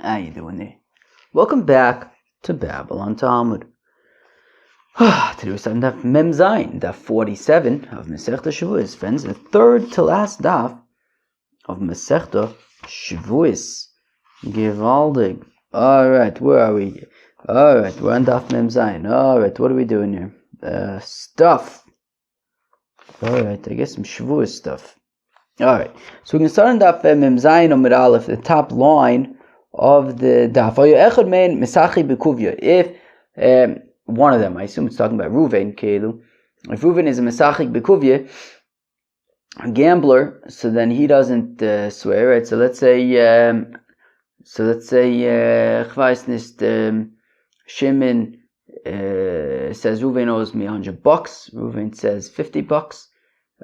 How you doing there? Welcome back to Babylon Talmud. Today we're starting daf Mem Zayin, daf 47 of Masechta Shevuos. Friends, the third to last daf of Masechta Shevuos. Givaldig. Alright, where are we? Alright, we're on daf Mem Zayin. Alright, what are we doing here? Stuff. Alright, I guess some Shevuos stuff. Alright, so we're going to start on daf Mem Zayin Amud Aleph, the top line of the daf. If one of them, I assume it's talking about Ruvain, Keilu. If Ruvain is a Mesachik Bekuvya, a gambler, so then he doesn't swear, right? So let's say Shimon says Ruvain owes me $100. Ruvain says $50.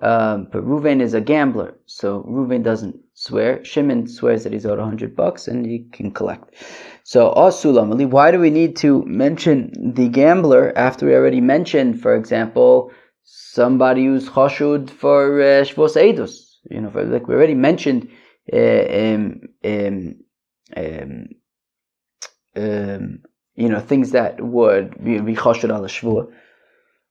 But Ruvain is a gambler, so Ruvain doesn't swear. Shimon swears that he's owed $100 and he can collect. So, Asulamali, why do we need to mention the gambler after we already mentioned, for example, somebody who's chashud for Shevuos Eidus? You know, like we already mentioned, things that would be chashud ala Shevuah.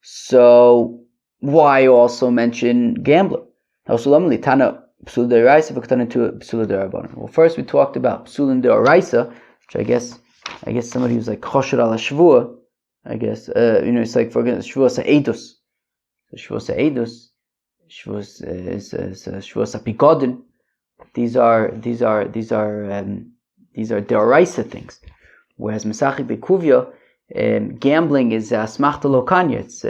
So, why also mention gambler? Well, first we talked about psulin deoraisa, which I guess somebody who's like choshed ala shvua. I guess it's like for Shevuos Eidus. So Shevuos Eidus, Shevuos is Shevuos Apikodin. These are deoraisa things. Whereas Mesachik Bekuvya, gambling is asmachta lo kanya. It's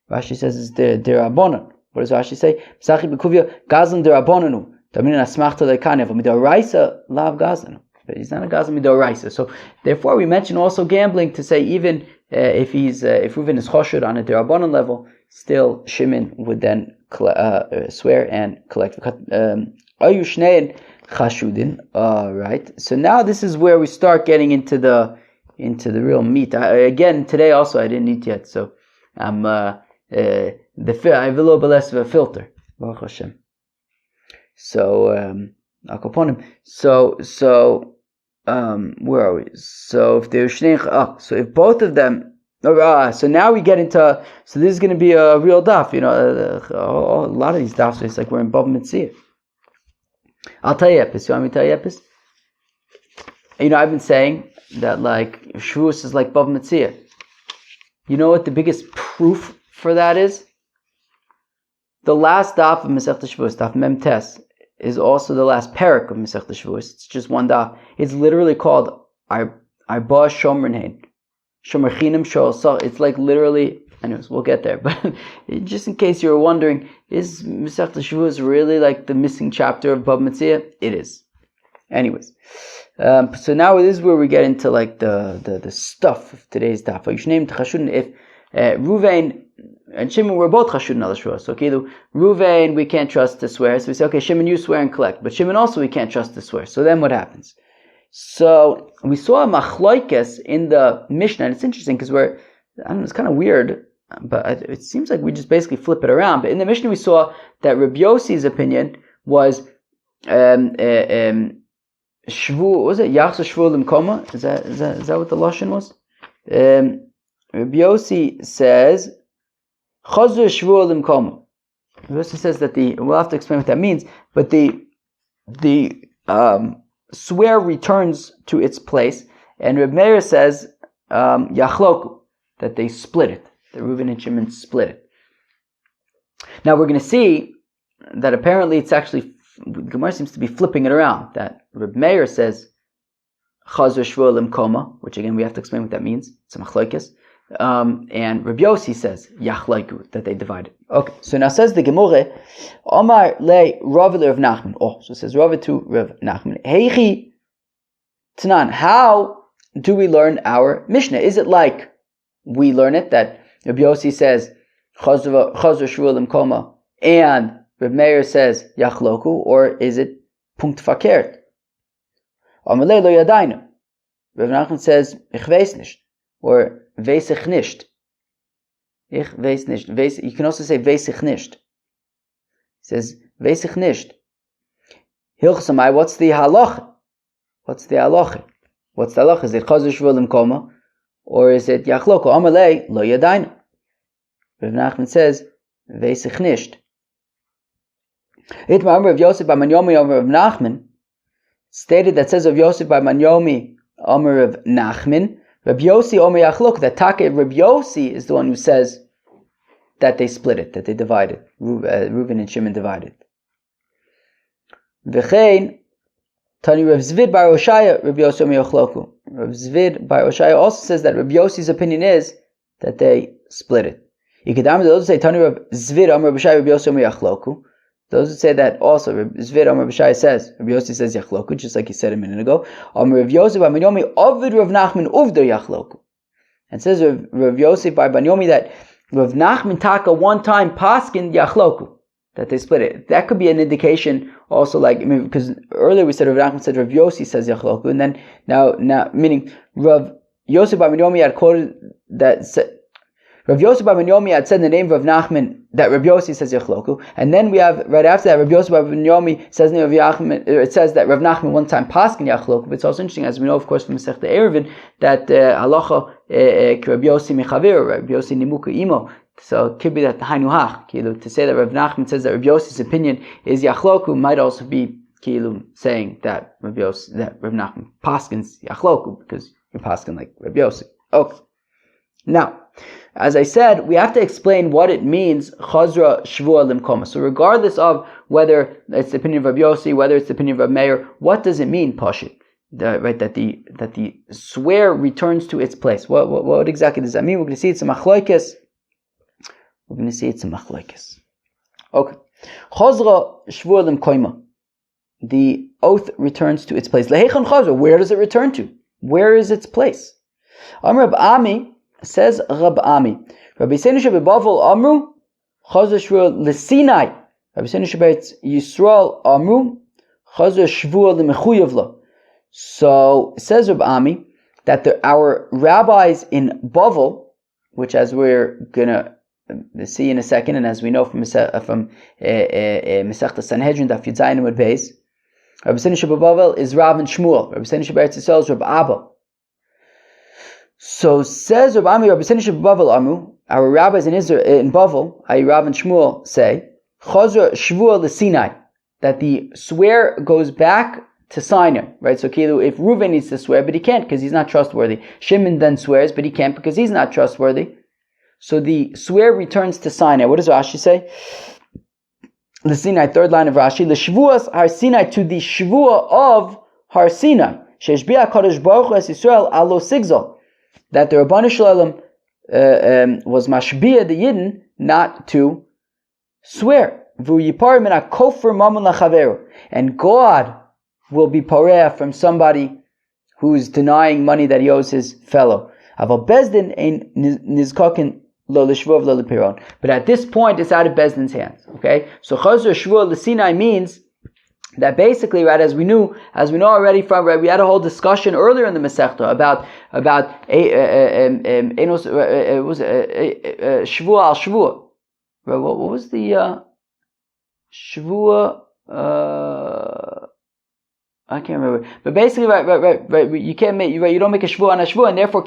Rashi says it's derabonon. What does Rashi say? Mesachik Bekuvya gazlan derabononu. Damin asmachta lo kanya. But midoraisa lav gazlan. But he's not a gazlan midoraisa. So therefore, we mention also gambling to say even if Reuven is choshed on a derabonon level, still Shimon would then swear and collect. Ayu shnein chashudin. Right. So now this is where we start getting into the real meat. Again, today also I didn't eat yet, so I'm I have a little bit less of a filter. Baruch Hashem. So where are we? So if they're so if both of them, so now we get into, so this is going to be a real daf. A lot of these dafs, it's like we're in Bava Metzia. I'll tell you epis. You want me to tell you epis? I've been saying that like Shevuos is like Bava Metzia. You know what the biggest proof for that is? The last daf of Masechta Shevuos, daf Mem Tes, is also the last parak of Masechta Shevuos. It's just one daf. It's literally called Arba Shomrnein. Shomerchinim Shol. It's like literally, anyways, we'll get there. But just in case you were wondering, is Masechta Shevuos really like the missing chapter of Bava Metzia? It is. Anyways. So now this is where we get into like the stuff of today's daf. You should name Chashudin if Ruvain and Shimon were both Chashudin al Shevuos. So Ruvain we can't trust to swear. So we say, okay, Shimon, you swear and collect. But Shimon also we can't trust to swear. So then what happens? So we saw a machloikes in the Mishnah, and it's interesting because it's kind of weird, but it seems like we just basically flip it around. But in the Mishnah we saw that Rabbi Yossi's opinion was Shvu, was it Yachsa Shvu Limkoma? Is that what the lashon was? Rabbi Yossi says Chazur Shvu Limkoma. Rabbi Yossi says that we'll have to explain what that means, but the swear returns to its place, and Reb Meir says Yachloku, that they split it. The Reuven and Shimon split it. Now we're going to see that apparently it's actually, the Gemara seems to be flipping it around, that Reb Meir says Chazur Shvuah Limkoma, which again we have to explain what that means. It's a machlokes. And Reb Yossi says Yachleiku, that they divided. Okay, so now says the Gemara, Omar le Rav Rav Nachman. So it says Rav to Rav Nachman. Heichi Tanan. How do we learn our Mishnah? Is it like we learn it that Reb Yossi says Chazur Shvuah Limkoma and Reb Meir says Yachloku, or is it punkt fakert? Amalei lo yadayna. Rav Nachman says Ich weiß nicht, or weiß ich nicht. Ich weiß nicht. You can also say weiß ich nicht. He says weiß ich nicht. Hilchsamai, what's the halach? What's the halacha? What's the halacha? Is it Chazar Shevuos Limkoma, or is it Yachloko? Amalei lo yadayna. Rav Nachman says veisich nisht. Itma Amar Rav Yosef by Manyomi Amar Rav Nachman stated that says Rav Yosef by Manyomi Amar Rav Nachman. Rav Yossi Omer Yachlok, that Taka Rav Yossi is the one who says that they split it, that they divided. Reuven and Shimon divided. V'chein Tani Rav Zvid bar Oshaya Rav Yossi Omer Yachloku. Rav Zvid bar Oshaya also says that Rav Yossi's opinion is that they split it. Ikadam, those who say Tani Rav Zvid Omer Oshaya Rav Yossi Omer Yachloku. Those who say that also, Rav Zvid Amar B'Shai says, Rav Yossi says Yachloku, just like he said a minute ago. Amar Rav Yosef by Banyomi Ovid Rav Nachman Uvdo Yachloku. And says Rav Yosef by Banyomi that Rav Nachman Taka one time paskin Yachloku, that they split it. That could be an indication also, like, because earlier we said Rav Nachman said Rav Yossi says Yachloku, and then now meaning Rav Yosef by Banyomi had quoted that Rav Yosef bar Yomi had said in the name of Rav Nachman that Rav Yossi says Yachloku, and then we have right after that Rav Yosef bar Yomi says in the name of Yachman, it says that Rav Nachman one time paskin Yachloku. But it's also interesting, as we know, of course, from Masechta Eruvin, that halacha Rav Yossi mechaver, Rav Yossi nimuka imo. So it could be that hainuhach, to say that Rav Nachman says that Rav Yossi's opinion is Yachloku might also be saying that Rav Nachman paskins Yachloku because you're paskin like Rav Yossi. Okay. Now, as I said, we have to explain what it means Chazra Shevuos Limkoma. So regardless of whether it's the opinion of Rav Yossi, whether it's the opinion of Rav Meir, what does it mean, Pashit? Right, that the swear returns to its place. What exactly does that mean? We're going to see it's a machlokes. Okay. Chazra Shevuos Limkoma. The oath returns to its place. Lehechan Chazra. Where does it return to? Where is its place? Amar Rab Ami. Says Rab Ami, Rabbi Seinu shebeBavel Amru Chazar Shevuos LeSinai. Rabbi Seinu shebeit Yisrael Amru Chazar Shevuos LeMechuyev Lo. So says Rab Ami that our rabbis in Bavel, which as we're gonna see in a second, and as we know from Masechta Sanhedrin Daf Yud Zayin Amud Beis, Rabbi Seinu shebeBavel is Rav and Shmuel. Rabbi Seinu shebeit Yisrael is Rab Abba. So says Rabbi Ami, Rabbi Seinu shebeBavel Amu, our rabbis in Israel, in Bavel, i.e. Rav and Shmuel, say, Chazar Shevuos LeSinai, that the swear goes back to Sinai, right? So if Reuven needs to swear, but he can't because he's not trustworthy. Shimon then swears, but he can't because he's not trustworthy. So the swear returns to Sinai. What does Rashi say? LeSinai, third line of Rashi, LeShevuos Har Sinai, to the Shevua of Har Sinai, Sheshbiah Kadosh Baruch Hu es Yisrael alo sigzol, that the Rabbanu Shalom was mashbiah the Yidden not to swear. And God will be pareah from somebody who's denying money that he owes his fellow. But at this point, it's out of Bezdin's hands. Okay, so Chazar Shevuos LeSinai means that basically, right, as we know already from, right, we had a whole discussion earlier in the Masechta about Shavua al Shavua. Right, what was the Shavua? I can't remember. But basically, right. You can't make, right, you don't make a Shavua on a Shavua, and therefore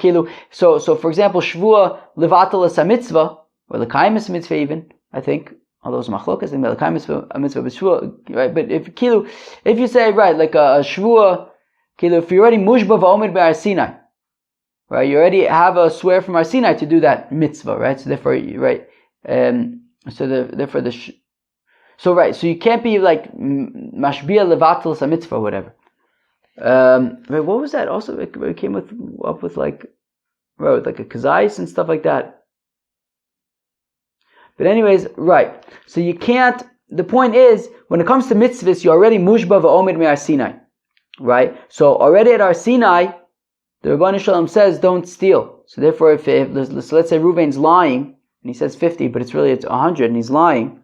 So for example, Shavua levatel es mitzvah or lekayim es mitzvah even, I think. Although it's machlokas, and the mitzvah b'shvua, right? But if you say, right, like a shvua, if you're already mushba v'omed be'ar Sinai, right? You already have a swear from Har Sinai to do that mitzvah, right? So therefore, right? So you can't be like mashbia levatel sa mitzvah or whatever. Right? What was that? Also, it came up with like a kazais and stuff like that. But anyways, right. So you can't, the point is, when it comes to mitzvahs, you're already mushba v'omed me'ar Sinai. Right? So already at Har Sinai, the Rabbanu Shalom says, don't steal. So therefore, if let's say Reuven's lying, and he says 50, but it's 100, and he's lying.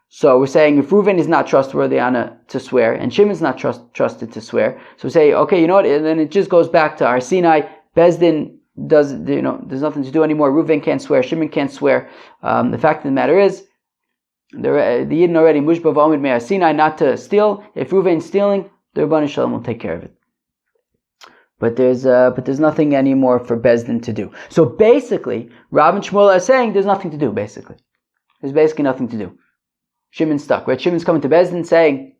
So we're saying if Reuven is not trustworthy to swear, and Shimon's not trusted to swear, so we say, okay, you know what, and then it just goes back to Har Sinai, Bezdin, there's nothing to do anymore. Reuven can't swear. Shimon can't swear. The fact of the matter is, the Yidden already mushba v'omed me'ar Sinai not to steal. If Reuven's stealing, the Rabbanu Shalom will take care of it. But there's nothing anymore for Bezdin to do. So basically, Rav and Shmuel are saying there's nothing to do, basically. There's basically nothing to do. Shimon's stuck, right? Shimon's coming to Bezdin saying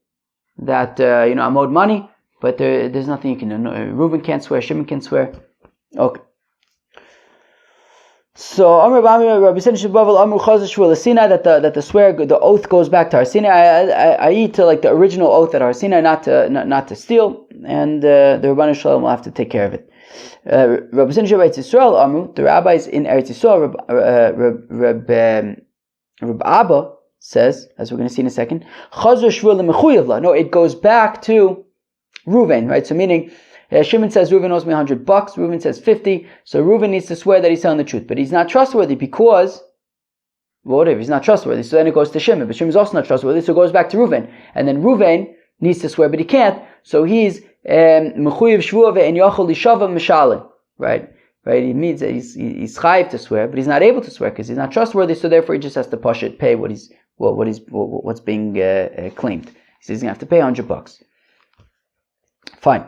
that, I'm owed money, but there's nothing you can do. No, Reuben can't swear, Shimon can't swear. Okay. So Amr Rabbi Sinai Amr Chazal Shmuel Sinai that the oath goes back to Har Sinai. I eat to like the original oath at Har Sinai, not to steal, and the Rabbanan Shalom will have to take care of it. Rabbi Sinai Eretz Yisrael Amru, the rabbis in Eretz Yisrael, Reb Abba says, as we're going to see in a second, Chazal Shmuel Mechuyev La. No, it goes back to Reuven, right? So meaning. Shimon says Reuven owes me $100. Reuven says 50. So Reuven needs to swear that he's telling the truth, but he's not trustworthy because, whatever, he's not trustworthy. So then it goes to Shimon, but Shimon's also not trustworthy, so it goes back to Reuven. And then Reuven needs to swear, but he can't. So he's mechuyev shvuah ve'en yochel lishava mishalin, right? He means that he's chayiv to swear, but he's not able to swear because he's not trustworthy. So therefore, he just has to push it, pay what's being claimed. He says he's gonna have to pay $100. Fine.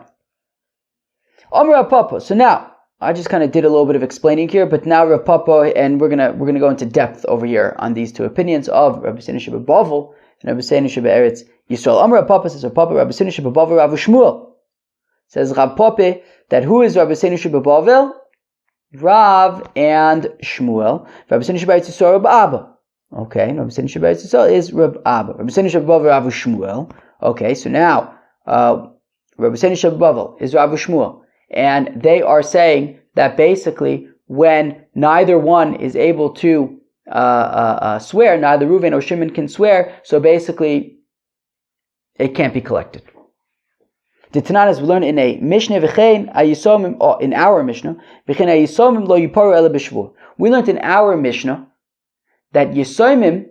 Amr Papa. So now I just kind of did a little bit of explaining here, but now Rav Papa, and we're gonna go into depth over here on these two opinions of Rabbi Sinai Sheba Bavel and Rabbi Sinai Sheba Eretz Yisrael. Amr Papa says Rav Papa, Rabbi Sinai Sheba Bavel, Rav Shmuel says Rav Papa that who is Rabbi Sinai Sheba Bavel? Rav and Shmuel. Rabbi Sinai Sheba Eretz Yisrael, Rav Abba. Okay, Rabbi Sinai Sheba Eretz Yisrael is Rav Abba. Rabbi Sinai Sheba Bavel, Rav Shmuel. Okay, so now Rabbi Sinai Sheba Bavel is Rav Shmuel. And they are saying that basically when neither one is able to swear, neither Reuven or Shimon can swear, so basically it can't be collected. The Tanan, as we learn in a Mishnah, in our Mishnah, we learned in our Mishnah that Yisomim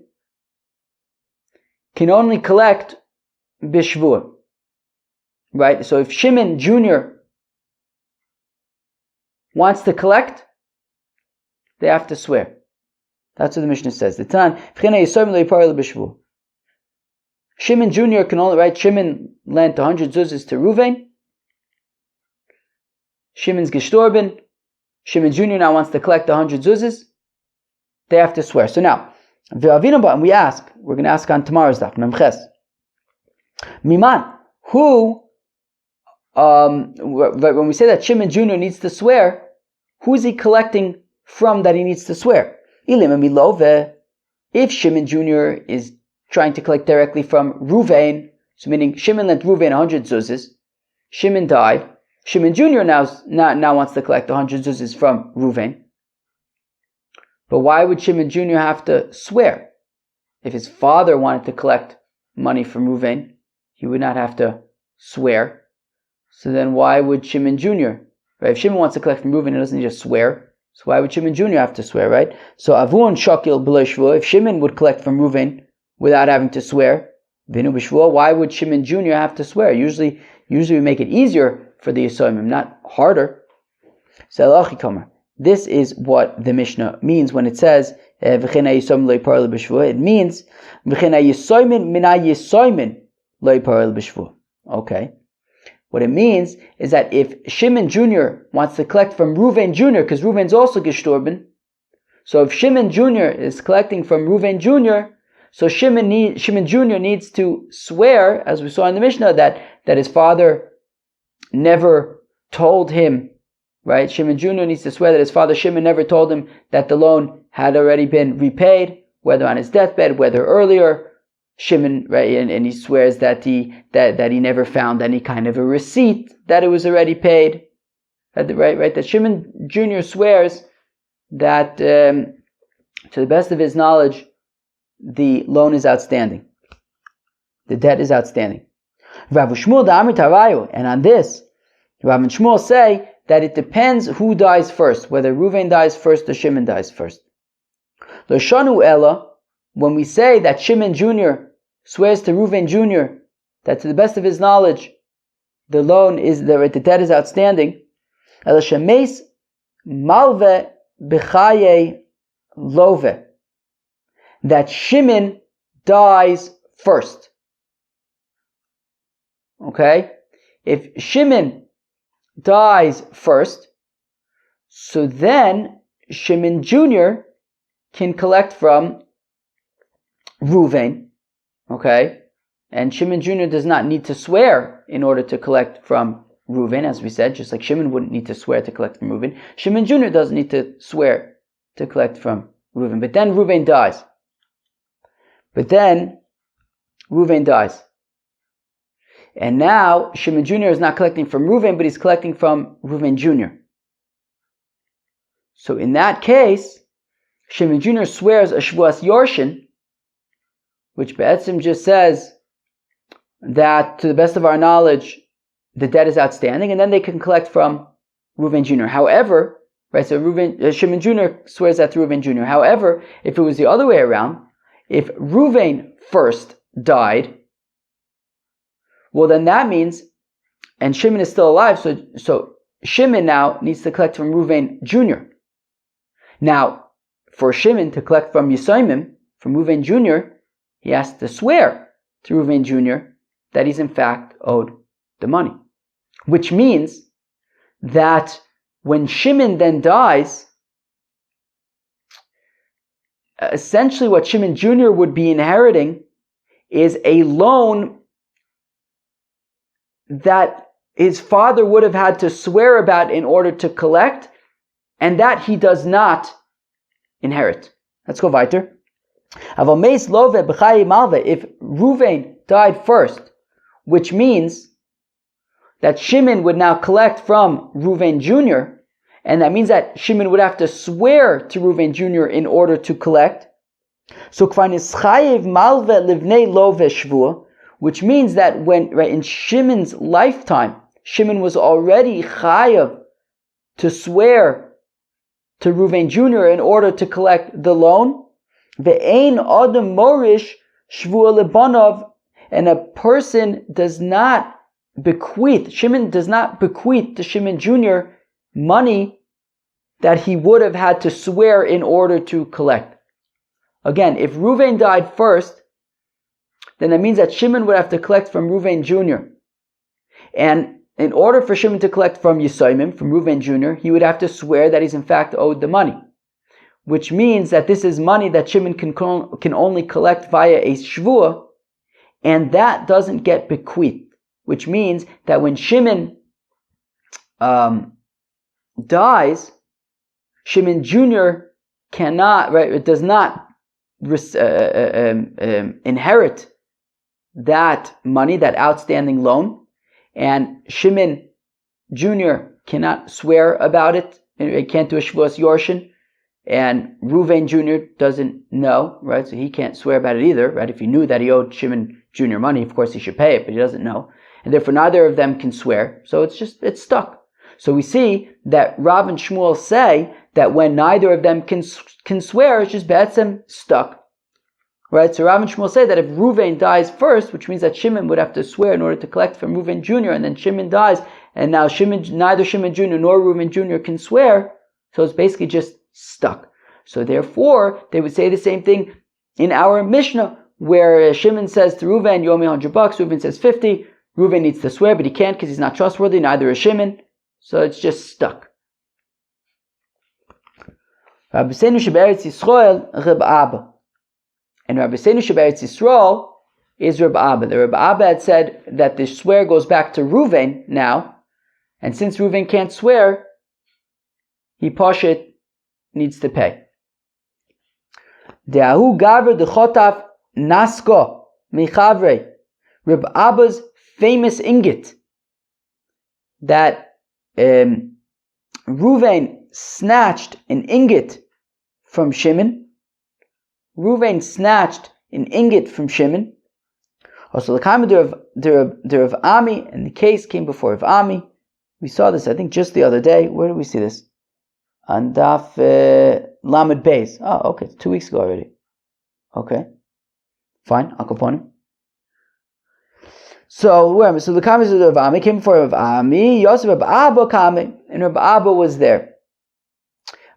can only collect b'shvuah. Right? So if Shimon Jr. wants to collect, they have to swear. That's what the Mishnah says. The Tan, Shimon Jr. can only, right? Shimon lent 100 zuzas to Reuven. Shimon's gestorben. Shimon Jr. now wants to collect 100 zuzas. They have to swear. So now, and we ask, we're going to ask on tomorrow's daf, Memches. Miman, who, when we say that Shimon Jr. needs to swear, who is he collecting from that he needs to swear? If Shimon Jr. is trying to collect directly from Reuven, so meaning Shimon lent Reuven 100 zuzas, Shimon died, Shimon Jr. now wants to collect 100 zuzas from Reuven. But why would Shimon Jr. have to swear? If his father wanted to collect money from Reuven, he would not have to swear. So then why would Shimon Jr., right? If Shimon wants to collect from Reuven, he doesn't just swear. So why would Shimon Jr. have to swear, right? So Avun Shakil B'lo Shvuah, if Shimon would collect from Reuven without having to swear, Vinu B'Shvuah, why would Shimon Jr. have to swear? Usually we make it easier for the Yisomim, not harder. So this is what the Mishnah means when it says V'chena Yisomim Lo Yipar B'Shvuah. It means V'chena Yisomin Mina Yisomin Lo Yipar B'Shvuah. Okay. What it means is that if Shimon Jr. wants to collect from Reuven Jr., because Reuven's also gestorben, so if Shimon Jr. is collecting from Reuven Jr., so Shimon Jr. needs to swear, as we saw in the Mishnah, that his father never told him, right? Shimon Jr. needs to swear that his father Shimon never told him that the loan had already been repaid, whether on his deathbed, whether earlier. Shimon, right, and he swears that he never found any kind of a receipt that it was already paid. Right, that Shimon Jr. swears that to the best of his knowledge, the loan is outstanding. The debt is outstanding. Rav Shmuel da'amrit harayu, and on this, Rav and Shmuel say that it depends who dies first, whether Reuven dies first or Shimon dies first. L'shanu ella, when we say that Shimon Jr. swears to Reuven Jr. that to the best of his knowledge, the loan is the debt is outstanding, El shemes malve b'chaye love, that Shimon dies first. Okay? If Shimon dies first, so then Shimon Jr. can collect from Reuven, okay? And Shimon Jr. does not need to swear in order to collect from Reuven, as we said, just like Shimon wouldn't need to swear to collect from Reuven. Shimon Jr. doesn't need to swear to collect from Reuven. But then Reuven dies. And now Shimon Jr. is not collecting from Reuven, but he's collecting from Reuven Jr. So in that case, Shimon Jr. swears a Shevuos Yorshin, which Be'etzim just says that, to the best of our knowledge, the debt is outstanding, and then they can collect from Reuven Jr. However, right, so Shimon Jr. swears that to Reuven Jr. However, if it was the other way around, if Reuven first died, well then that means, and Shimon is still alive, so Shimon now needs to collect from Reuven Jr. Now, for Shimon to collect from Yisoimim, from Reuven Jr., he has to swear to Reuven Jr. that he's in fact owed the money. Which means that when Shimon then dies, essentially what Shimon Jr. would be inheriting is a loan that his father would have had to swear about in order to collect, and that he does not inherit. Let's go weiter. If Reuven died first, which means that Shimon would now collect from Reuven Jr., and that means that Shimon would have to swear to Reuven Jr. in order to collect. So which means that when, right, in Shimon's lifetime, Shimon was already chayav to swear to Reuven Jr. in order to collect the loan. Ve'ein adam morish shvua lebanov, and a person does not bequeath, Shimon does not bequeath to Shimon Jr. money that he would have had to swear in order to collect. Again, if Reuven died first, then that means that Shimon would have to collect from Reuven Jr. And in order for Shimon to collect from Yisoimim, from Reuven Jr., he would have to swear that he's in fact owed the money. Which means that this is money that Shimon can only collect via a Shevuah, and that doesn't get bequeathed. Which means that when Shimon dies, Shimon Jr. cannot, right, it does not inherit that money, that outstanding loan, and Shimon Jr. cannot swear about it. It can't do a Shevuos Yorshin, and Reuven Jr. doesn't know, right? So he can't swear about it either, right? If he knew that he owed Shimon Jr. money, of course he should pay it, but he doesn't know. And therefore neither of them can swear. So it's stuck. So we see that Rav and Shmuel say that when neither of them can swear, it's just be'etzem stuck. Right? So Rav and Shmuel say that if Reuven dies first, which means that Shimon would have to swear in order to collect from Reuven Jr., and then Shimon dies, and now neither Shimon Jr. nor Reuven Jr. can swear, so it's basically just stuck. So therefore, they would say the same thing in our Mishnah, where Shimon says to Reuven, Yomi $100, Reuven says 50, Reuven needs to swear, but he can't because he's not trustworthy, neither is Shimon, so it's just stuck. And Rabbi Seinu Sheberetz Yisrael is Reb Abba. The Reb Abba had said that the swear goes back to Reuven now, and since Reuven can't swear, he Pashit needs to pay. De'ahu gaver dechotaf nasko mechavre. Reb Abba's famous ingot that Reuven snatched an ingot from Shimon. Reuven snatched an ingot from Shimon. Also, the Rav Ami, and the case came before Rav Ami. We saw this, I think, just the other day. Where did we see this? On Daf Lamed Beis. Oh, okay, 2 weeks ago already. Okay, fine. Al Kaponim. So the comments of Rav Ami came before Rav Ami. Yosef Rav Abba came, and Rav Abba was there.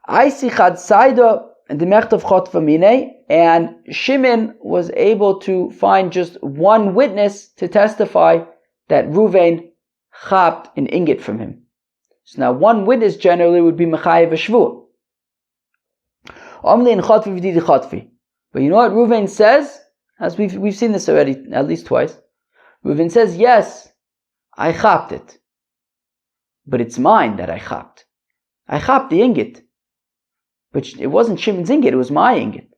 I see Chad Saida and the Mecht of Chot Famine, and Shimon was able to find just one witness to testify that Reuven chapped an ingot from him. So now one witness generally would be mechayev a shvuah. Omli and chatvi v'didi chatvi. But you know what Reuven says? As we've seen this already at least twice. Reuven says, yes, I chapped it. But it's mine that I chapped. I chapped the ingot. But it wasn't Shimon's ingot, it was my ingot.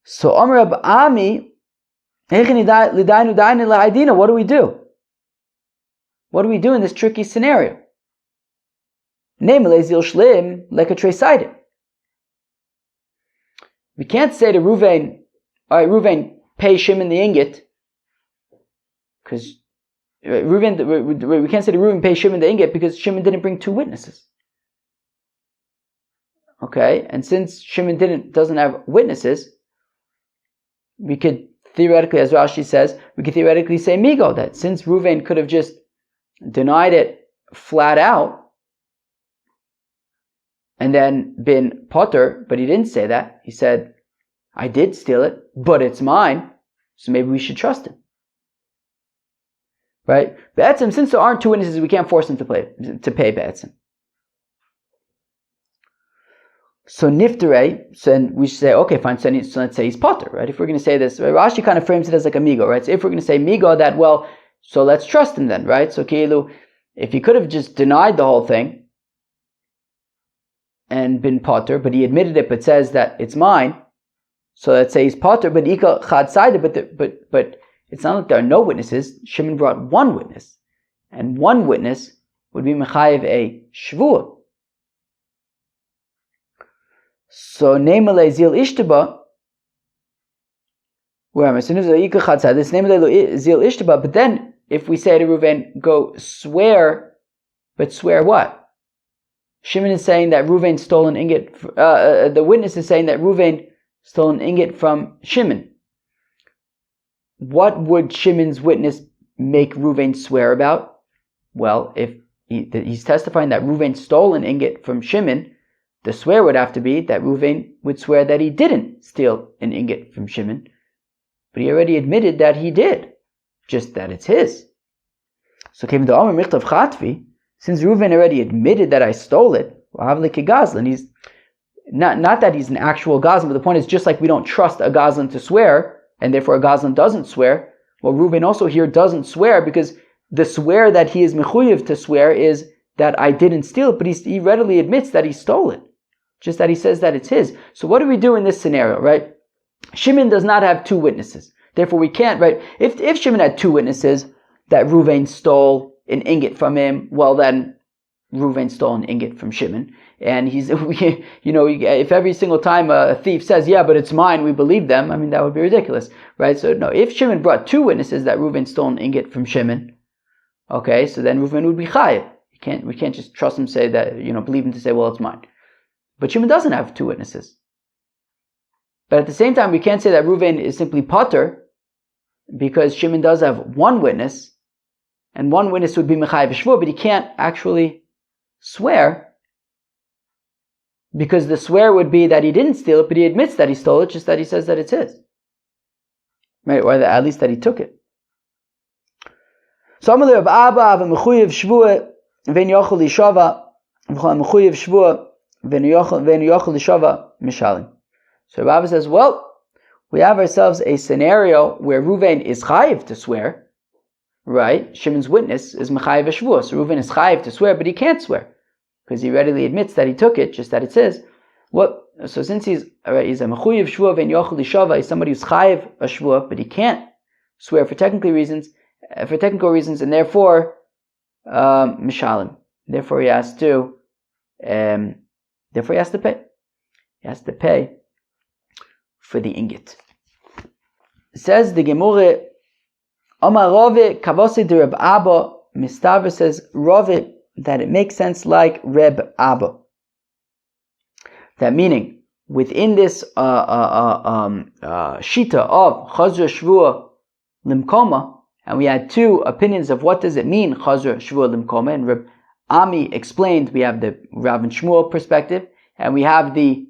So Amr Rab Ami, what do we do? What do we do in this tricky scenario? We can't say to Reuven, alright, Reuven, pay Shimon the ingot, because we can't say to Reuven, pay Shimon the ingot, because Shimon didn't bring two witnesses. Okay, and since Shimon doesn't have witnesses, we could theoretically, as Rashi says, we could theoretically say Migo, that since Reuven could have just denied it flat out, and then been potter, but he didn't say that. He said, I did steal it, but it's mine, so maybe we should trust him. Right? Be'etzim, since there aren't two witnesses, we can't force him to pay Be'etzim. So nifterei, so then we should say, okay, fine, so let's say he's potter, right? If we're going to say this, right? Rashi kind of frames it as like a migo, right? So if we're going to say migo, that, well, so let's trust him then, right? So Kielu, if he could have just denied the whole thing and been potter, but he admitted it, but says that it's mine, so let's say he's potter, but ika chad sided, but it's not like there are no witnesses. Shimon brought one witness, and one witness would be mechayev a shvuah. So neimale zil ishtaba, where as soon as ika chad sided, this neimale zil ishtaba. But then if we say to Reuven, go swear, but swear what? Shimon is saying that Reuven stole an ingot. The witness is saying that Reuven stole an ingot from Shimon. What would Shimon's witness make Reuven swear about? Well, if he's testifying that Reuven stole an ingot from Shimon, the swear would have to be that Reuven would swear that he didn't steal an ingot from Shimon. But he already admitted that he did, just that it's his. So came the Amar Michtav Chatvi, since Reuven already admitted that I stole it, he's not that he's an actual Gazlan, but the point is just like we don't trust a Gazlan to swear, and therefore a Gazlan doesn't swear, well, Reuven also here doesn't swear because the swear that he is mechuyev to swear is that I didn't steal it, but he readily admits that he stole it, just that he says that it's his. So what do we do in this scenario, right? Shimon does not have two witnesses, therefore we can't, right? If Shimon had two witnesses that Reuven stole an ingot from him, well then Reuven stole an ingot from Shimon, and if every single time a thief says, yeah, but it's mine, we believe them, I mean, that would be ridiculous, right? So no, if Shimon brought two witnesses that Reuven stole an ingot from Shimon, okay, so then Reuven would be chayiv. We can't just trust him, say that, believe him to say, well, it's mine. But Shimon doesn't have two witnesses. But at the same time, we can't say that Reuven is simply potter, because Shimon does have one witness, and one witness would be mechayev shvuah, but he can't actually swear, because the swear would be that he didn't steal it, but he admits that he stole it, just that he says that it's his, right? Or at least that he took it. So Amalei of Abba v'mechuyev shvuah v'en yochel lishava v'mechuyev shvuah v'en yochel lishava mishalim. So Abba says, well, we have ourselves a scenario where Reuven is chayiv to swear, right? Shimon's witness is mechayev shvuah, so Reuven is chayiv to swear, but he can't swear because he readily admits that he took it, just that it says. So since he's a mechuyev shvuah and yochel lishava, he's somebody who's chayiv a shvuah, but he can't swear for technical reasons, and therefore mishalim. Therefore he has to pay. He has to pay for the ingot. Says the Gemara, Amar Rove Kavose de Reb Abba, Mistaver says Rove that it makes sense like Reb Abba. That meaning within this shita of Chazra Shvuah Limkoma, and we had two opinions of what does it mean Chazra Shvuah Limkoma, and Reb Ami explained we have the Rav and Shmuel perspective, and we have the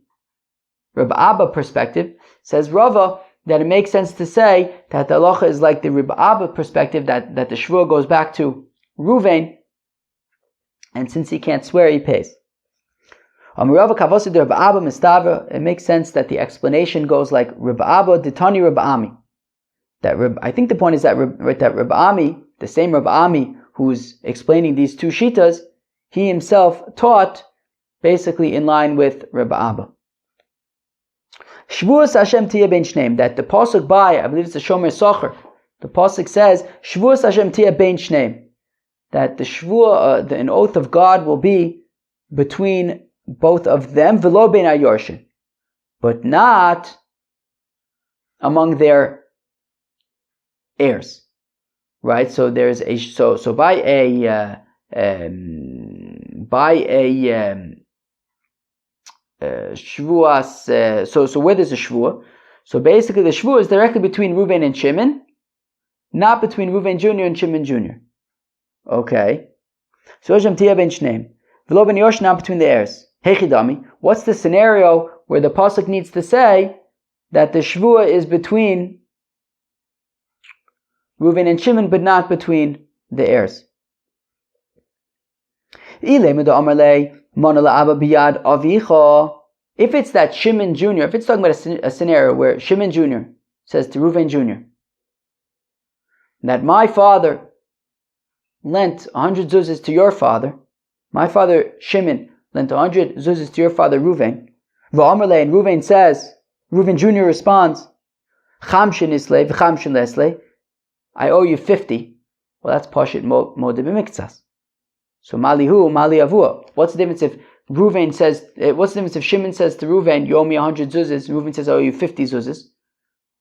Reb Abba perspective. Says Rava that it makes sense to say that the halacha is like the Reb Abba perspective, that the shvuah goes back to Ruvain, and since he can't swear, he pays. It makes sense that the explanation goes like Reb Abba Ditani Reb Ami. I think the point is that Reb Ami, the same Reb Ami who's explaining these two shitas, he himself taught basically in line with Reb Abba. Shevuos Hashem Tiyeh Ben Shneim, that the pasuk by, I believe it's the Shomer Socher, the pasuk says Shevuos Hashem Tiyeh Ben Shneim, that the shvuah, an oath of God will be between both of them, velo ben ayorshin, but not among their heirs, right? So there's a so by a shvuas. So where there's a shvuah, so basically the shvuah is directly between Reuven and Shimon, not between Reuven Jr. and Shimon Jr. Okay. So Hashem Tiyeh Ben Shneim, velo ben ayorshin, not between the heirs. Hechidami, what's the scenario where the pasuk needs to say that the shvuah is between Reuven and Shimon, but not between the heirs? If it's that Shimon Jr., if it's talking about a scenario where Shimon Jr. says to Reuven Jr. that my father lent 100 zuzas to your father, my father Shimon lent 100 zuzas to your father Reuven, and Reuven says, Reuven Jr. responds, Chamshin Islay, V'chamshin Leslay, I owe you 50. Well, that's Pashit Modeh B'miktsas. So Malihu, Mali Avua. What's the difference if Reuven says, what's the difference if Shimon says to Reuven, you owe me 100 zuzas, and Reuven says, I owe you 50 zuzas,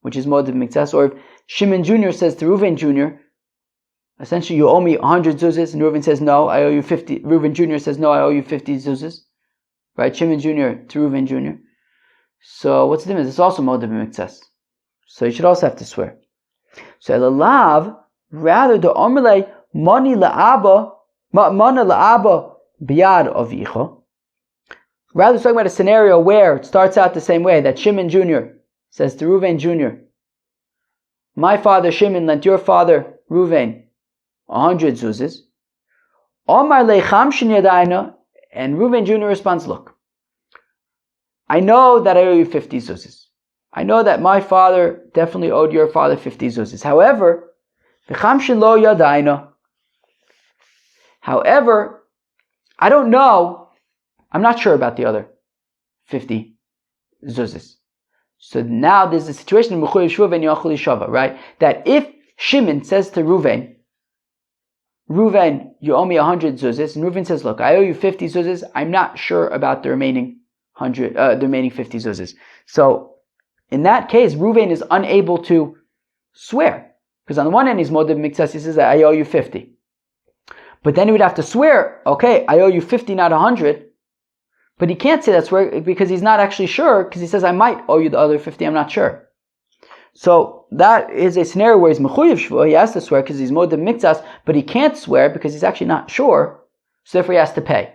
which is Modeh B'miktsas, or if Shimon Jr. says to Reuven Jr., essentially, you owe me 100 zuzas, and Reuven says, no, I owe you 50. Reuven Jr. says, no, I owe you 50 zuzas. Right? Shimon Jr. to Reuven Jr. So, what's the difference? It's also Modeh B'miktsas. So, you should also have to swear. So, Elalav, rather, the Omerle, Mana la'aba biyad avicha. Rather, it's talking about a scenario where it starts out the same way, that Shimon Jr. says to Reuven Jr., my father Shimon lent your father Reuven 100 zuzas. Omar lechamshin yadayna, and Reuven Jr. responds, look, I know that I owe you 50 zuzas. I know that my father definitely owed your father 50 zuzas. However, v'chamshin lo yadayna. However, I don't know, I'm not sure about the other 50 zuzas. So now there's a situation in Mechuyev Shvuah and Yachol Yishava, right? That if Shimon says to Reuven, you owe me 100 zuzas, and Reuven says, look, I owe you 50 zuzas, I'm not sure about the remaining 50 zuzas. So, in that case, Reuven is unable to swear. Because on the one hand, he's Modeh B'miktsas, he says, I owe you 50. But then he would have to swear, okay, I owe you 50, not 100. But he can't say that swear because he's not actually sure, because he says, I might owe you the other 50, I'm not sure. So that is a scenario where he's Mechuyev Shvuah, he has to swear because he's Modeh B'miktsas, but he can't swear because he's actually not sure, so therefore he has to pay.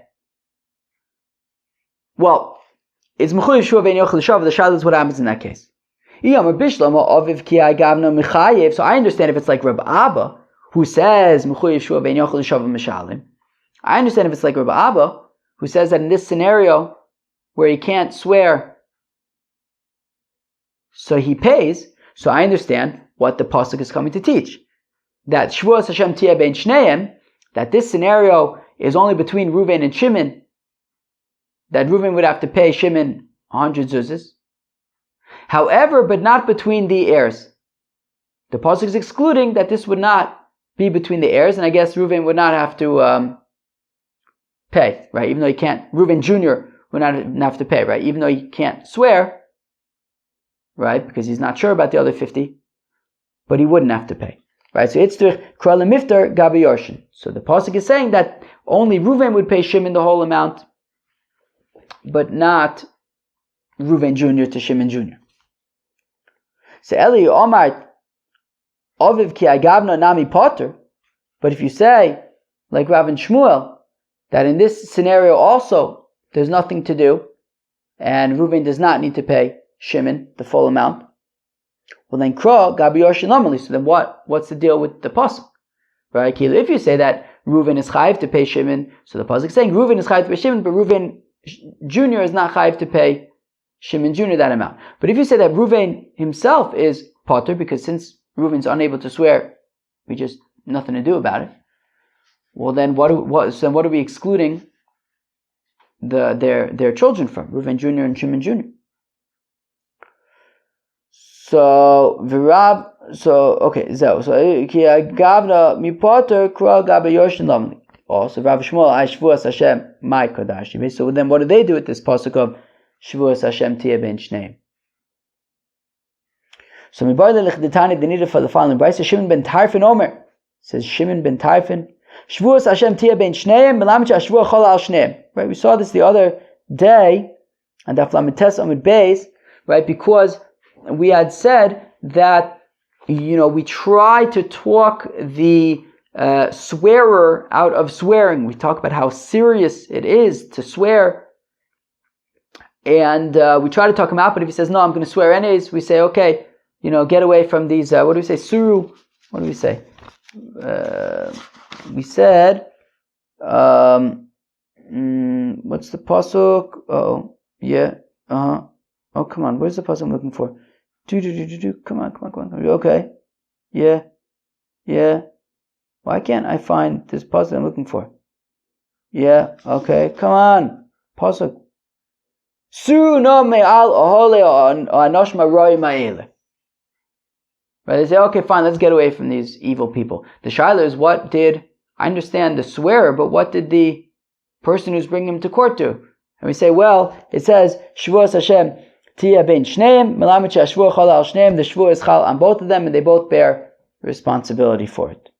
Well, it's Mechuyev Shvuah ve'en Yochel Yishava, the shayla is what happens in that case. So I understand if it's like Reb Abba, who says Mechuyev Shvuah ve'en Yochel Yishava Mishalim. I understand if it's like Reb Abba, who says that in this scenario where he can't swear, so he pays. So I understand what the pasuk is coming to teach. That Shevuos Hashem Tiyeh Ben Shneim, that this scenario is only between Reuven and Shimon, that Reuven would have to pay Shimon 100 zuzas. However, but not between the heirs. The pasuk is excluding that this would not be between the heirs, and I guess Reuven would not have to pay, right? Even though he can't, Reuven Jr. would not have to pay, right? Even though he can't swear, right? Because he's not sure about the other 50, but he wouldn't have to pay, right? So it's the Krala Miftar Gabi Yorshin. So the pasuk is saying that only Reuven would pay Shimon the whole amount, but not Reuven Jr. to Shimon Jr. So Eli Omar Oviv Ki Agavna Nami Potter, but if you say, like Rav and Shmuel, that in this scenario also there's nothing to do, and Reuven does not need to pay Shimon the full amount, well then Kro Gabi Yorshin normally. So then what's the deal with the pasuk? Right? If you say that Reuven is chayiv to pay Shimon. So the pasuk is saying Reuven is chayiv to pay Shimon, but Reuven Jr. is not chayiv to pay Shimon Jr. that amount. But if you say that Reuven himself is potter, because since Reuven's unable to swear, we just nothing to do about it. Well, then what are we excluding their children from? Reuven Jr. and Shimon Jr. So Virav. So okay, so ki gavna mi potter kra gabe yoshin lamli. Also Rav Shmuel I Shevuos Hashem my kodash. So then what do they do with this pasuk of Shevuos Hashem tia ben shneim? So mi bar lechdetani they needed for the following. Brisa Shimon ben Tarfin Omer says Shimon ben Tarfin Shevuos Hashem tia ben shneim melamcha Shevuos chol al shneim. Right, we saw this the other day, and Daf Lamed Tes Amud Beis, right, because we had said that we try to talk the swearer out of swearing. We talk about how serious it is to swear, and we try to talk him out. But if he says no, I'm going to swear anyways, we say okay, get away from these. What do we say? Suru. What do we say? We said. What's the pasuk? Oh, yeah. Oh, come on. Where's the pasuk I'm looking for? Come on. Okay. Yeah. Why can't I find this pasuk I'm looking for? Yeah. Okay. Come on. Pasuk. Su no me al ohole o anoshma roi ma'ele. Right? They say, okay, fine. Let's get away from these evil people. The shaila is, I understand the swearer, but what did the person who's bringing him to court do? And we say, well, it says Shevuos Hashem tia ben shneim melamed she'ashvuah chal al shneim. The shvuah is chal on both of them, and they both bear responsibility for it.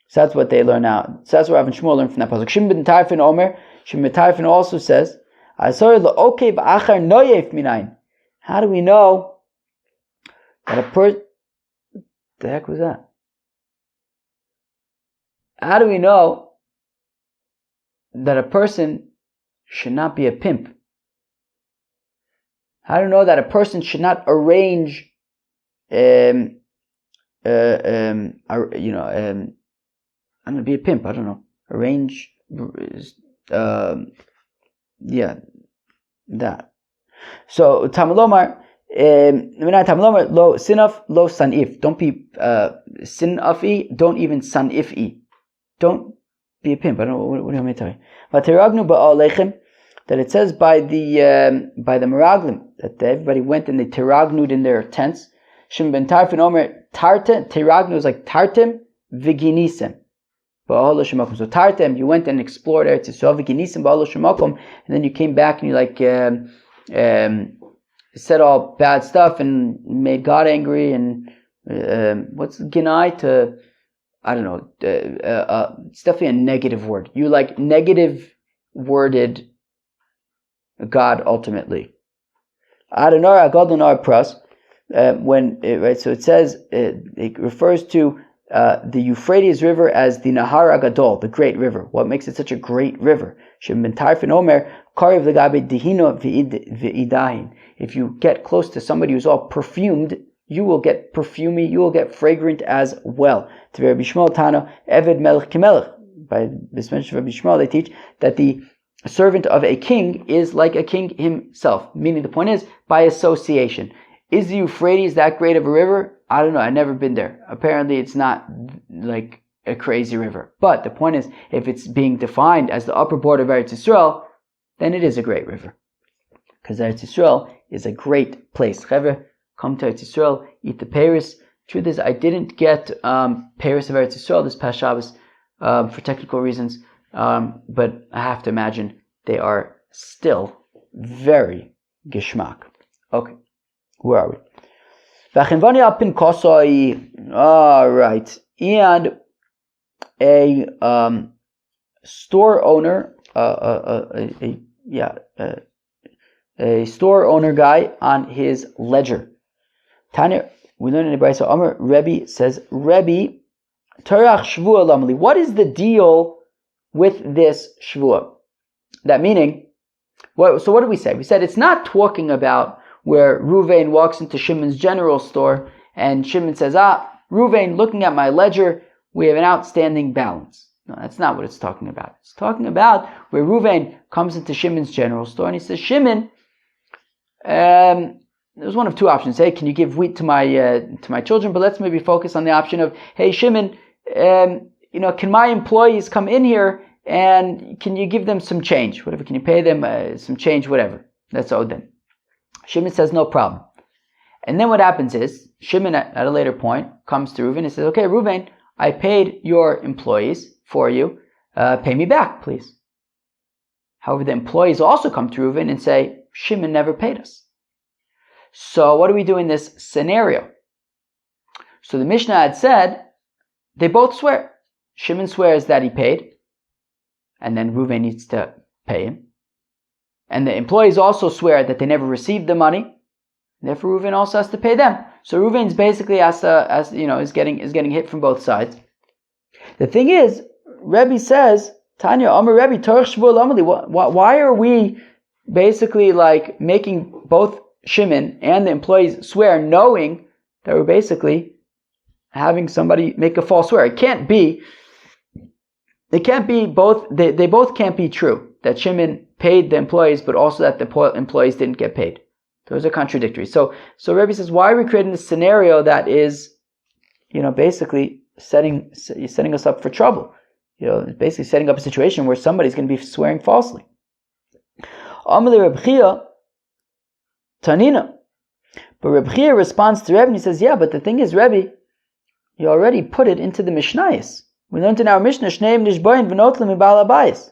So that's what they learn out. So that's what Rav and Shmuel learned from that pasuk. Shimon ben Tarfin Omer. Shimon ben Tarfin also says, "Asor la'okev achar noyef minayin." How do we know that a person? The heck was that? How do we know that a person should not be a pimp? How do we know that a person should not arrange, I'm going to be a pimp. I don't know. Arrange, that. So Tamalomar, lo sinaf, lo sanif. Don't be sinafi. Don't even sanifi. Don't be a pimp. I don't know what am I telling you. That it says by the Meraglim that everybody went and they tiragnud in their tents. Shimon ben Tarfin Omer Tartem tiragnu is like Tartem Viginisim. So Tartem, you went and explored Eretz Yisrael, Viginisim ba'olo shemakom, and then you came back and you said all bad stuff and made God angry, and what's Ginai to, I don't know, it's definitely a negative word. You negative worded God ultimately. Adonai Agadonai Pras, so it says, it refers to the Euphrates River as the Nahar Agadol, the great river. What makes it such a great river? Shimon ben Tarfin Omer, Kariv Legabe Dihino V'idahin. If you get close to somebody who's all perfumed, you will get perfumey, you will get fragrant as well. To Rabbi Shmuel Tana, Eved Melech Kimelech. By this mention of Rabbi Shmuel, they teach that the servant of a king is like a king himself. Meaning the point is, by association. Is the Euphrates that great of a river? I don't know. I've never been there. Apparently, it's not like a crazy river. But the point is, if it's being defined as the upper border of Eretz Yisrael, then it is a great river. Because Eretz Yisrael is a great place. Chevre, come to Eretz Yisrael, eat the Paris. Truth is, I didn't get Paris of Eretz Yisrael this past Shabbos for technical reasons. But I have to imagine they are still very geschmack. Okay, where are we? Alright, and a store owner, a store owner guy on his ledger. Tanya, we learn in the Brisa, Amar Rebbe says, Rebbe, Terach Shvuah Lamli. What is the deal with this Shevuah? That meaning, so what do we say? We said it's not talking about where Ruvain walks into Shimon's general store and Shimon says, Ruvain, looking at my ledger, we have an outstanding balance. No, that's not what it's talking about. It's talking about where Reuven comes into Shimon's general store and he says, Shimon, there's one of two options. Hey, can you give wheat to my children? But let's maybe focus on the option of, hey, Shimon, can my employees come in here and can you give them some change? Whatever, can you pay them some change, whatever. That's owed them. Shimon says, no problem. And then what happens is, Shimon at a later point comes to Reuven and says, okay, Reuven, I paid your employees for you. Pay me back, please. However, the employees also come to Reuven and say, Shimon never paid us. So what do we do in this scenario? So the Mishnah had said, they both swear. Shimon swears that he paid, and then Reuven needs to pay him. And the employees also swear that they never received the money. Therefore, Reuven also has to pay them. So Reuven's basically is getting hit from both sides. The thing is, Rebbe says, Tanya, Amar Rebbe, Torch Shevuos Amali. Why are we basically like making both Shimon and the employees swear, knowing that we're basically having somebody make a false swear? It can't be both. They both can't be true. That Shimon paid the employees, but also that the employees didn't get paid. Those are contradictory. So Rebbe says, why are we creating this scenario that is, basically setting us up for trouble? Basically setting up a situation where somebody's going to be swearing falsely. Amali Reb Chia, Tanina. But Reb Chia responds to Rebbe and he says, yeah, but the thing is, Rebbe, you already put it into the Mishnayos. We learned in our Mishnah, Shneim Nishboyin V'notlim Ibal Abayis,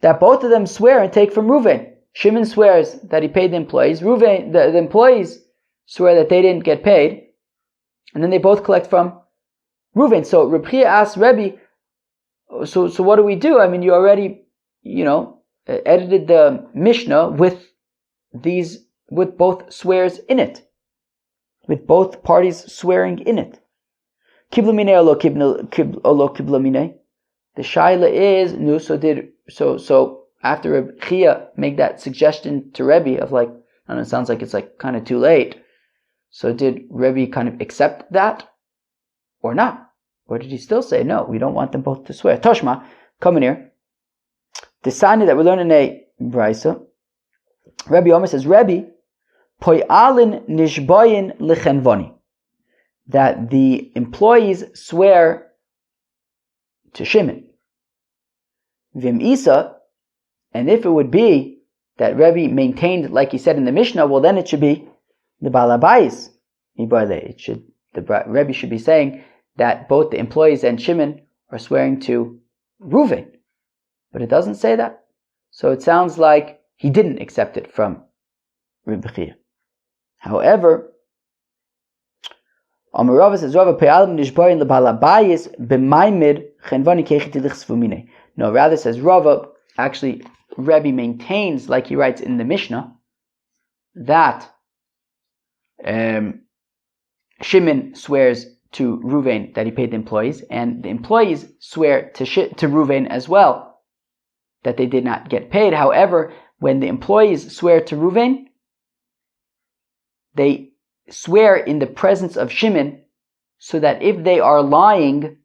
that both of them swear and take from Reuven. Shimon swears that he paid the employees. Reuven, the employees swear that they didn't get paid. And then they both collect from Reuven. So Reb Chia asks Rebbe, so what do we do? I mean, you already, edited the Mishnah with both swears in it. With both parties swearing in it. Kibla minei olo kibla minei. The shaila is, so after Reb Chia made that suggestion to Rebbe of like, I don't know, it sounds like it's like kind of too late. So did Rebbe kind of accept that or not? Or did he still say, no, we don't want them both to swear? Toshma, come in here. The sign that we learn in a Brisa, Rebbe Yomi says, Rebbe, poyalin nishboyin lichenvoni. That the employees swear to Shimon. Vim Isa, and if it would be that Rebbe maintained, like he said in the Mishnah, well then it should be the Balabayis. The Rebbe should be saying that both the employees and Shimon are swearing to Reuven. But it doesn't say that. So it sounds like he didn't accept it from Rebbe Chia. However, Amarava says, no, rather says Rava, actually Rebbe maintains, like he writes in the Mishnah, that Shimon swears to Reuven that he paid the employees, and the employees swear to Reuven as well that they did not get paid. However, when the employees swear to Reuven, they swear in the presence of Shimon, so that if they are lying,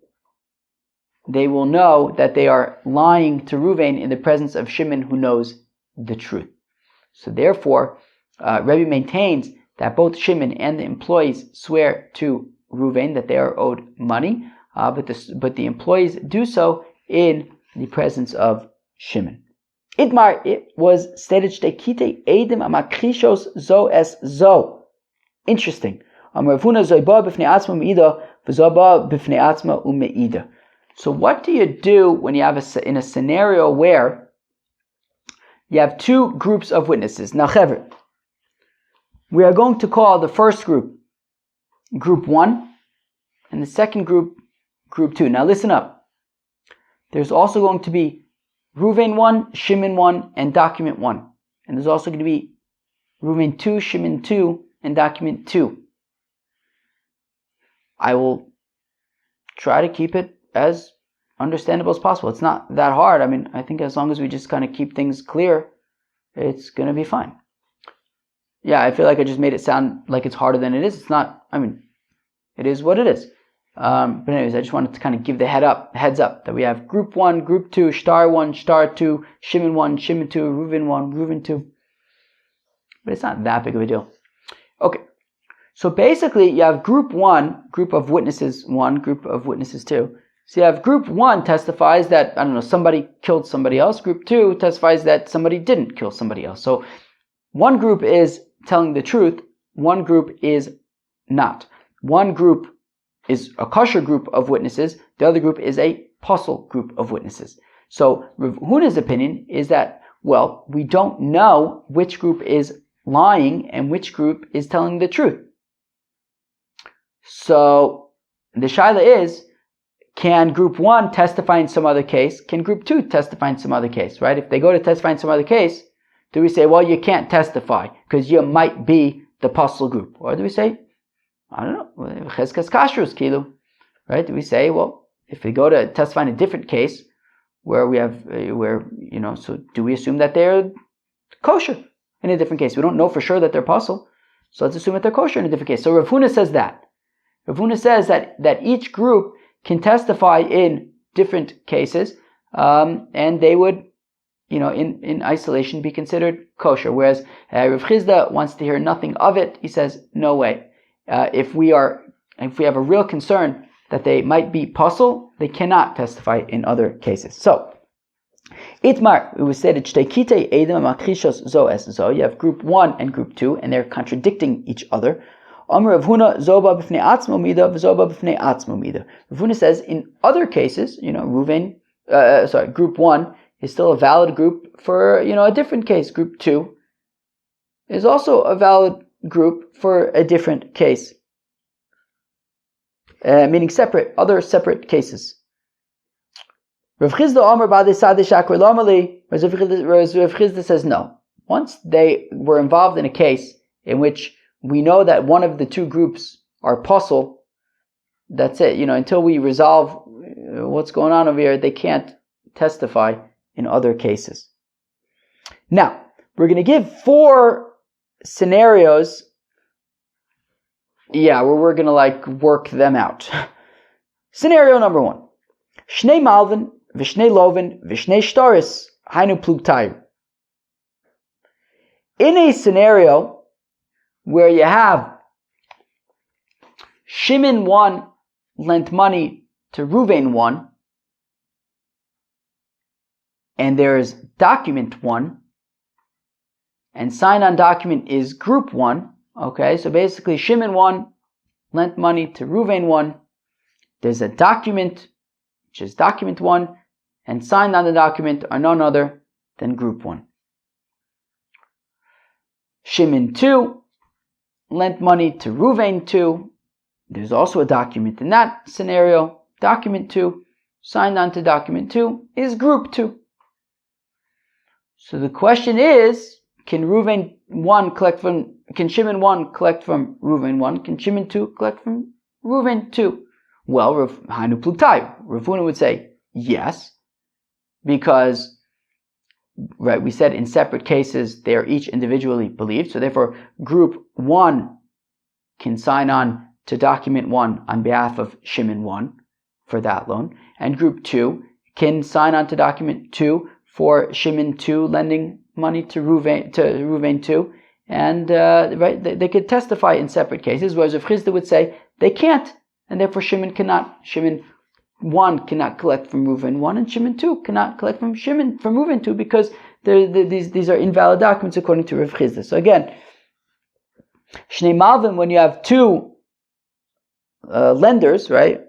they will know that they are lying to Reuven in the presence of Shimon, who knows the truth. So therefore, Rebbe maintains that both Shimon and the employees swear to Reuven that they are owed money, but the employees do so in the presence of Shimon. Itmar, it was stated, Shtekite Edim Amakrishos Zo es Zo. Interesting. So what do you do when you have in a scenario where you have two groups of witnesses? Now, Chaver, we are going to call the first group, Group 1, and the second group, Group 2. Now listen up. There's also going to be Reuven 1, Shimon 1, and document 1. And there's also going to be Reuven 2, Shimon 2, and document 2. I will try to keep it as understandable as possible. It's not that hard. I mean, I think as long as we just kind of keep things clear, it's going to be fine. Yeah, I feel like I just made it sound like it's harder than it is. It's not. I mean, it is what it is. But anyways, I just wanted to kind of give the heads up that we have group 1, group 2, star 1, star 2, Shimon 1, Shimon 2, Reuven 1, Reuven 2. But it's not that big of a deal. Okay, so basically you have group 1, group of witnesses 1, group of witnesses 2. So you have group 1 testifies that, somebody killed somebody else. Group 2 testifies that somebody didn't kill somebody else. So one group is telling the truth, one group is not. One group is a kosher group of witnesses, the other group is a pasul group of witnesses. So Rav Huna's opinion is that, well, we don't know which group is lying and which group is telling the truth. So the shaila is, can group 1 testify in some other case? Can group 2 testify in some other case, right? If they go to testify in some other case, do we say, well, you can't testify because you might be the pasul group? Or do we say, I don't know, cheskas kashrus kilu, right? Do we say, well, if we go to testify in a different case where we have, so do we assume that they're kosher in a different case? We don't know for sure that they're pasul, so let's assume that they're kosher in a different case. So Rav Huna says that. Rav Huna says that each group can testify in different cases, and they would, in isolation be considered kosher. Whereas Rav Chizda wants to hear nothing of it. He says, no way. If we have a real concern that they might be pasul, they cannot testify in other cases. So, Itmar, it was said that you have group 1 and group 2, and they're contradicting each other. Rav Huna says in other cases, group 1 is still a valid group for a different case. Group 2 is also a valid group for a different case, meaning other separate cases. Rav Chizda says no. Once they were involved in a case in which we know that one of the two groups are pasul, that's it. Until we resolve what's going on over here, they can't testify in other cases. Now, we're going to give 4 scenarios, where we're going to work them out. Scenario number 1. Shnei malvin, v'shnei lovin, v'shnei shtaris, hainu plugtayu. In a scenario where you have Shimon 1 lent money to Reuven 1, and there's document 1, and signed on document is group 1. Okay, so basically Shimon 1 lent money to Reuven 1. There's a document, which is document 1, and signed on the document are none other than group 1. Shimon 2 lent money to Reuven 2. There's also a document in that scenario. Document 2, signed on to document 2, is group 2. So the question is, can Shimon 1 collect from Reuven 1? Can Shimon 2 collect from Reuven 2? Well, Hainu Plugtayu. Rav Huna would say yes, because we said in separate cases they are each individually believed. So therefore, group 1 can sign on to document 1 on behalf of Shimon 1 for that loan, and group 2 can sign on to document 2 for Shimon 2 lending money to Reuven 2, and they could testify in separate cases. Whereas Rav Chizda would say they can't, and therefore Shimon 1 cannot collect from Reuven 1, and Shimon 2 cannot collect from Reuven 2, because these are invalid documents according to Rav Chizda. So again, Shnei Malvin, when you have 2 lenders, right?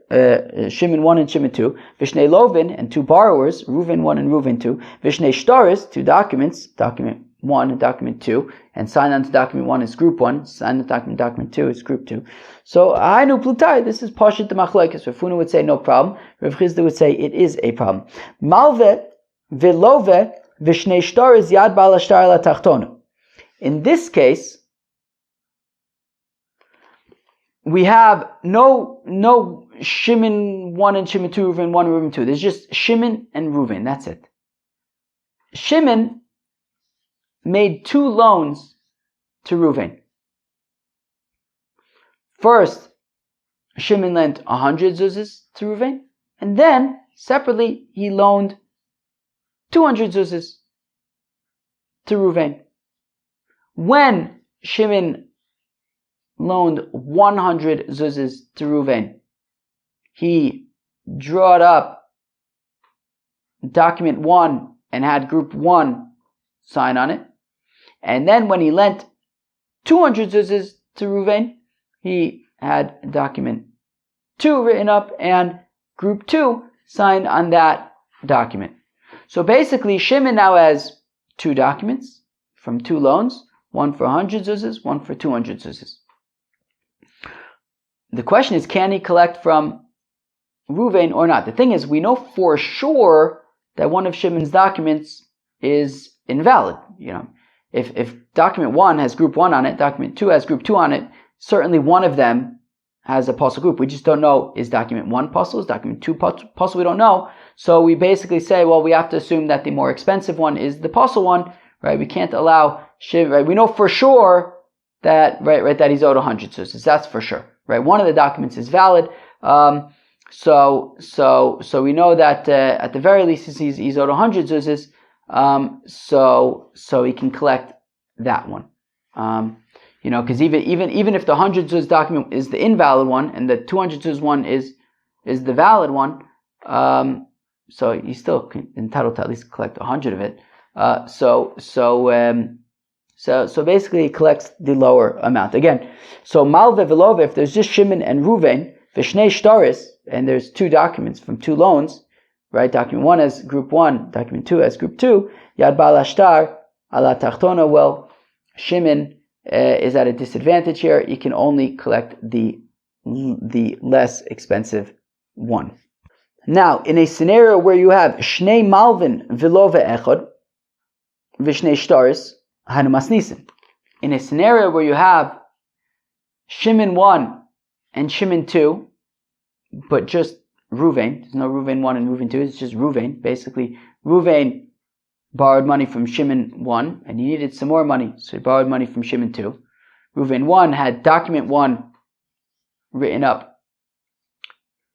Shimon 1 and Shimon 2. Vishnei Lovin, and 2 borrowers, Reuven 1 and Reuven 2. Vishnei Shtaris, 2 documents, document 1 and document 2, and sign on to document 1 is group 1, sign on to document 2 is group 2. So, Hainu Plutai, this is Pashit the Machlekes. Rav Huna would say no problem. Rav Chizda would say it is a problem. Malve, Velove, Vishnei Shtaris, Yad Bala Shtar La Tachtonu. In this case, we have no Shimon 1 and Shimon 2, Reuven 1 and Reuven 2. There's just Shimon and Reuven. That's it. Shimon made 2 loans to Reuven. First, Shimon lent 100 zuzas to Reuven, and then separately he loaned 200 zuzas to Reuven. When Shimon loaned 100 zuzas to Reuven, he drew up document 1 and had group 1 sign on it. And then when he lent 200 zuzas to Reuven, he had document 2 written up and group 2 signed on that document. So basically, Shimon now has 2 documents from 2 loans, one for 100 zuzas, one for 200 zuzas. The question is, can he collect from Reuven or not? The thing is, we know for sure that one of Shimon's documents is invalid. If document 1 has group 1 on it, document 2 has group 2 on it, certainly one of them has a puzzle group. We just don't know, is document 1 puzzle, is document 2 puzzle, we don't know. So we basically say, well, we have to assume that the more expensive one is the puzzle one, right? We can't allow Shiv, right? We know for sure that, right, that he's owed 100 zuzas. That's for sure, right? One of the documents is valid. So we know that at the very least he's owed 100 zuzas. So he can collect that one. Because even if the 100 zuz document is the invalid one and the 200 zuz one is the valid one, so he's still entitled to at least collect 100 of it. So basically he collects the lower amount. Again, so Malve Velove, if there's just Shimon and Reuven, Vishnei Shtaris, and there's 2 documents from 2 loans, right? Document 1 has group 1, document 2 has group 2, Yad Bal Ashtar, Ala Tachtona, well, Shimon is at a disadvantage here. You can only collect the less expensive one. Now, in a scenario where you have Shnei Malvin Vilove Echod, Vishnei Shtaris, Hanu Masnisin. In a scenario where you have Shimon 1 and Shimon 2, but just Reuven, there's no Reuven 1 and Reuven 2, it's just Reuven. Basically, Reuven borrowed money from Shimon 1, and he needed some more money, so he borrowed money from Shimon 2. Reuven 1 had document 1 written up,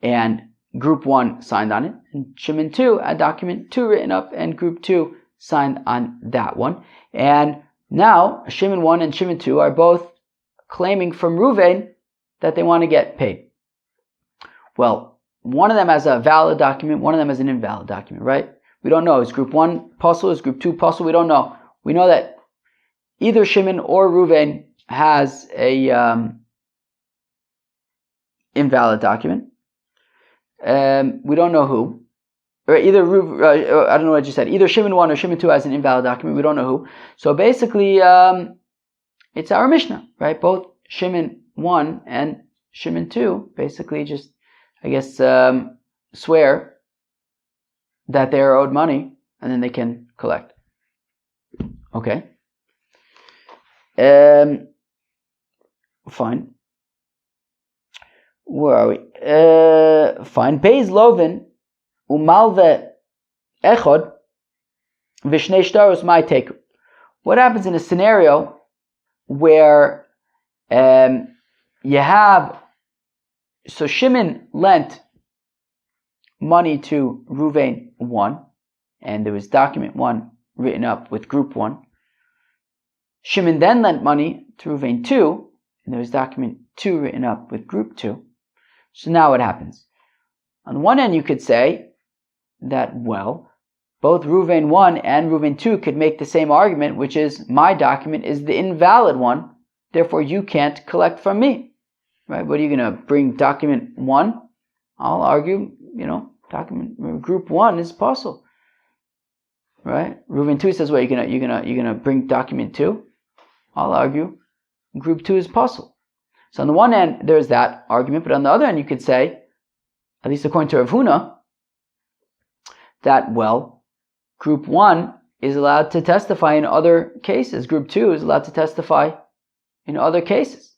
and group 1 signed on it, and Shimon 2 had document 2 written up, and group 2 signed on that one. And now, Shimon 1 and Shimon 2 are both claiming from Reuven that they want to get paid. Well, one of them has a valid document, one of them has an invalid document, right? We don't know. Is group 1 puzzle? Is group 2 puzzle? We don't know. We know that either Shimon or Reuven has a invalid document. We don't know who. Or either I don't know what you said. Either Shimon 1 or Shimon 2 has an invalid document. We don't know who. So basically, it's our Mishnah, right? Both Shimon 1 and Shimon 2 basically just, I guess, swear that they are owed money, and then they can collect. Okay. Fine. Where are we? Fine. Beis Lovin umalve echod vishnei shtaros my take. What happens in a scenario where you have, so Shimon lent money to Reuven 1, and there was document 1 written up with group 1. Shimon then lent money to Reuven 2, and there was document 2 written up with group 2. So now what happens? On the one hand, you could say that, well, both Reuven 1 and Reuven 2 could make the same argument, which is, my document is the invalid one, therefore you can't collect from me. Right? What are you going to bring document 1? I'll argue, document group 1 is puzzle. Right? Reuven 2 says, well, you're gonna bring document 2? I'll argue group 2 is puzzle. So on the one hand, there's that argument, but on the other hand, you could say, at least according to Rav Huna, that, well, group 1 is allowed to testify in other cases. Group 2 is allowed to testify in other cases.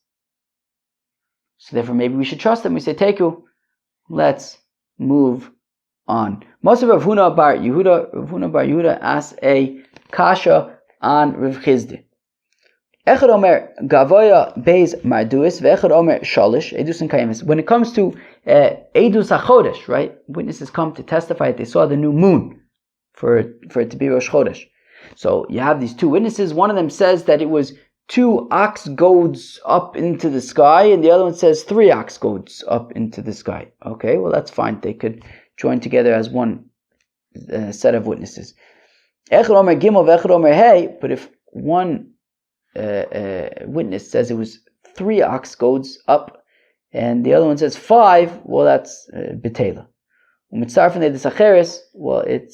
So therefore, maybe we should trust them. We say, Teku, let's move on. Most of Rav Huna bar Yehuda asks a kasha on Rav Chizdi. Echad Omer Gavoya Beis Marduis, Ve'echad Omer Shalish, Edus and Kayemis. When it comes to Edus HaChodesh, right? Witnesses come to testify that they saw the new moon for it to be Rosh Chodesh. So you have these two witnesses. One of them says that it was 2 ox goads up into the sky, and the other one says 3 ox goads up into the sky. Okay, well that's fine. They could join together as one set of witnesses. Echad Omer Gimel Ve'echad Omer Hey, but if one witness says it was 3 ox goads up, and the other one says 5, well that's betela. Well, it's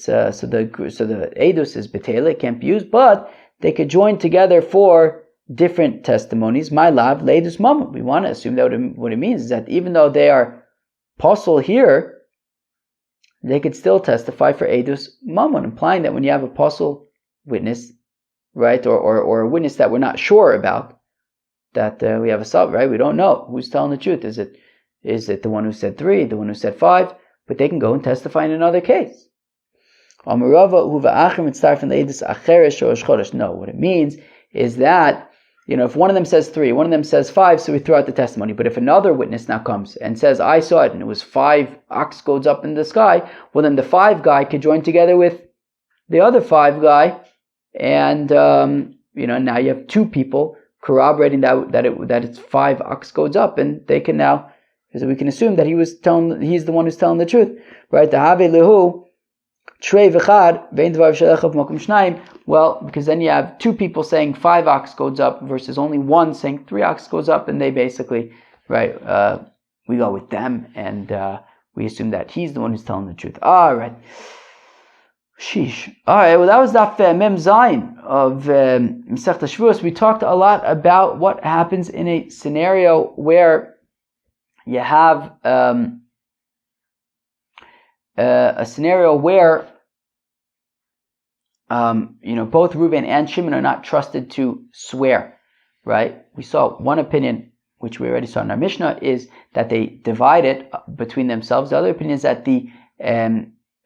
so the edus is betela, it can't be used, but they could join together for different testimonies. My lav leidus mama. We want to assume that what it means is that even though they are apostle here, they could still testify for edus mammon, implying that when you have apostle witness, right, or a witness that we're not sure about, that we have a sub, right? We don't know who's telling the truth. Is it the one who said 3, the one who said 5? But they can go and testify in another case. No, what it means is that, if one of them says 3, one of them says 5, so we throw out the testimony. But if another witness now comes and says, I saw it and it was 5 ox goads up in the sky, well then the 5 guy could join together with the other 5 guy, and now you have 2 people corroborating that it's 5 ox goads up, and they can now, because we can assume that he's the one who's telling the truth, right? The have lehu trei v'chad vein dvar shelechav makom shnayim. Well, because then you have 2 people saying 5 ox goads up versus only one saying 3 ox goads up, and they basically, right? We go with them, and we assume that he's the one who's telling the truth. All right. Sheesh. All right. Well, that was Daf Mem Zayin of Masechta Shevuos. We talked a lot about what happens in a scenario where you have a scenario where both Reuven and Shimon are not trusted to swear, right? We saw one opinion, which we already saw in our Mishnah, is that they divide it between themselves. The other opinion is that the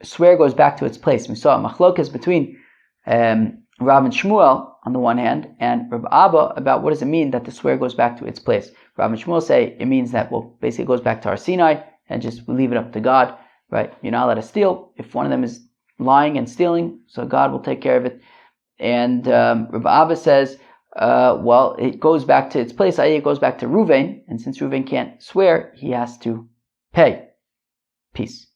swear goes back to its place. We saw a machlokas between Rav and Shmuel on the one hand, and Rav Abba about what does it mean that the swear goes back to its place. Rav and Shmuel say it means that, basically it goes back to our Sinai, and just leave it up to God, right? You're not allowed to steal. If one of them is lying and stealing, so God will take care of it. And Rav Abba says, it goes back to its place, i.e. it goes back to Reuven, and since Reuven can't swear, he has to pay. Peace.